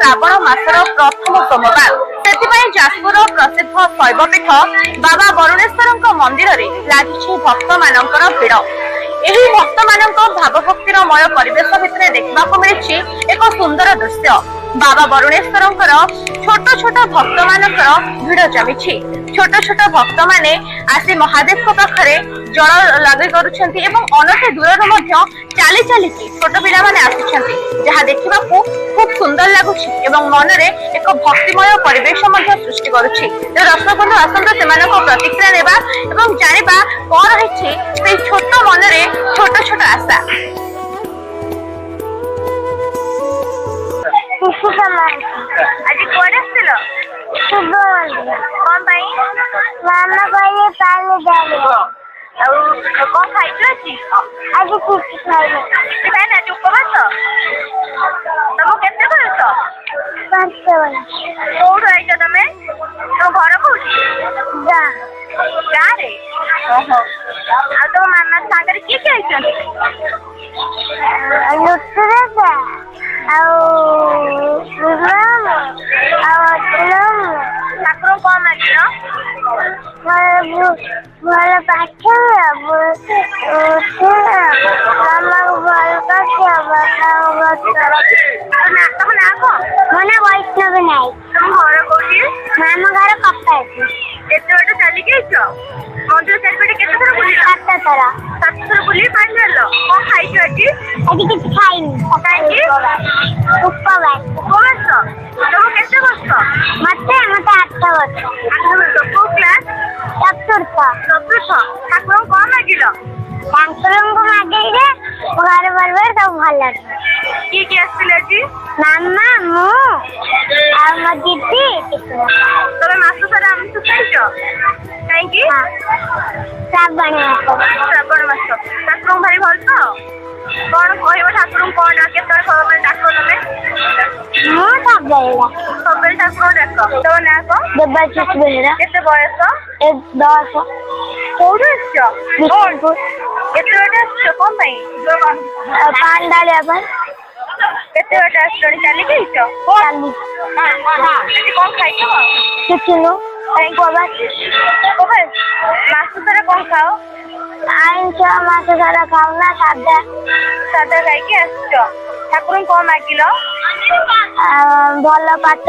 ଶ୍ରାବଣ ମାସର ପ୍ରଥମ ସୋମବାର। ସେଥିପାଇଁ ଯାଜପୁର ପ୍ରସିଦ୍ଧ ଶୈବପୀଠ ବାବା ବରୁଣେଶ୍ୱରଙ୍କ ମନ୍ଦିରରେ ଲାଗିଛି ଭକ୍ତମାନଙ୍କର ଭିଡ଼। ଏହି ଭକ୍ତମାନଙ୍କ ଭାବଭକ୍ତିରମୟ ପରିବେଶ ଭିତରେ ଦେଖିବାକୁ ମିଳିଛି ଏକ ସୁନ୍ଦର ଦୃଶ୍ୟ। ବାବା ବରୁଣେଶ୍ୱରଙ୍କର ଛୋଟ ଛୋଟ ଭକ୍ତମାନଙ୍କର ଭିଡ଼ ଜମିଛି। ଛୋଟ ଛୋଟ ଭକ୍ତମାନେ ଆସି ମହାଦେବଙ୍କ ପାଖରେ ଜଳ ଲାଗି କରୁଛନ୍ତି ଏବଂ ଅନତି ଦୂରରୁ ମଧ୍ୟ ଚାଲି ଚାଲିକି ଛୋଟ ପିଲାମାନେ ଆସୁଛନ୍ତି, ଯାହା ଦେଖିବାକୁ খুব সুন্দর লাগুଛି এবং মନରେ ଏକ ଭକ୍ତିମୟ ପରିବେଶ ମଧ୍ୟ ସୃଷ୍ଟି କରୁଛି। ଦର୍ଶକ ବନ୍ଧୁ ଆସନ୍ତୁ ସେମାନଙ୍କ ପ୍ରତିକ୍ରିୟା ନେବା ଏବଂ ଜାଣିବା କଣ ରହିଛି ସେଇ ଛୋଟ ମନରେ ଛୋଟ ଛୋଟ ଆଶା। ଆଜି କୁଆଡେ ଆସିଥିଲ? କଣ ପାଇଁ? ମାମା କହିଲେ ପାଣି ଢାଳିବ। ଆଉ କଣ ଖାଇଛୁ ଆଜି? ଆଜି କିଛି ଖାଇନି। କିଛି ଖାଇନା? ଆଜି ଉପବାସ? ତମକୁ କେତେ ବୟସ? 5 ବର୍ଷ। କୋଉଠୁ ଆଇଛ ତମେ? ତମ ଘର କୋଉଠି? ଗାଁରେ? ଓହୋ। ଆଉ ତମ ମାମା ସାଙ୍ଗରେ କିଏ କିଏ ଆଇଛନ୍ତି? ଲୁଟୁରାଜା ଆଉ ଠାକୁରଙ୍କୁ କଣ ମାଗିଲ? ଭଲ ପାଠ ମାମାକୁ ଭଲ ପାଠ ତମ ନାଁ କଣ? ମୋ ନାଁ ବୈଷ୍ଣବୀ ନାୟକ। ତମ ଘର କୋଉଠି? ମାମ ଘର କପାସ। ଏତେ ବାଟ ଚାଲିକି ଆଇଛ? ମନ୍ଦିର ଚାରିପଟେ କେତେ ଥର ବୁଲିଲ? 7 ଥର। 7 ଥର ବୁଲିକି ପାଣି ଢାଳିଲ। କଣ ଖାଇଛ ଆଜି? ଆଜି କିଛି ଖାଇନି। କାହିଁକି? ଉପବାସ। ଉପବାସ? ତମକୁ କେତେ ବର୍ଷ? ମତେ 8 ବର୍ଷ। 8 ବର୍ଷ। କୋଉ କ୍ଲାସ? ଚତୁର୍ଥ। ଚତୁର୍ଥ। ଠାକୁରଙ୍କୁ କଣ ମାଗିଲ? ଠାକୁରଙ୍କୁ ମାଗିଲେ ଘର ପରିବାର ସବୁ ଭଲ। କିଏ କିଏ ଆସିଥିଲେ ଆଜି? ମାମା, ମୁଁ ଆଉ ମୋ ଦିଦି। ତମେ ମାସ ସାରା ଆମିଷ ଖାଇଛ? କାହିଁକି? ଶ୍ରାବଣ ମାସ। ଶ୍ରାବଣ ମାସ। ଠାକୁରଙ୍କୁ ଭାରି ଭଲ ପାଅ? କଣ କହିବ ଠାକୁରଙ୍କୁ? କଣ କେତେବେଳେ ସବୁବେଳେ ଡାକ ତମେ? ମୁଁ ସବୁବେଳେ ଠାକୁରଙ୍କୁ ଡାକ। ତମ ନାଁ କଣ? ଦେବାଶିଷ ବେହେରା। କେତେ ବୟସ? 10। କୋଉଠୁ ଆସିଛ? କେତେ ବାଟ ଆସିଛ? କଣ ପାଇଁ? ପାଣି ଢାଳିବା ପାଇଁ। କେତେ ବାଟ ଆସିଲଣି? ଚାଲିକି ଆଇଛ? ଚାଲି। ଆଜି କଣ ଖାଇଛ? କିଛି ନୁହଁ। ଉପବାସ। ମାସ ସାରା କଣ ଖାଅ? ଆଇଁଷ ମାସ ସାରା ଖାଉନା, ସାଧା। ସାଧା ଖାଇକି ଆସିଛ। ଠାକୁରଙ୍କୁ କଣ ମାଗିଲ? ଭଲ ପାଠ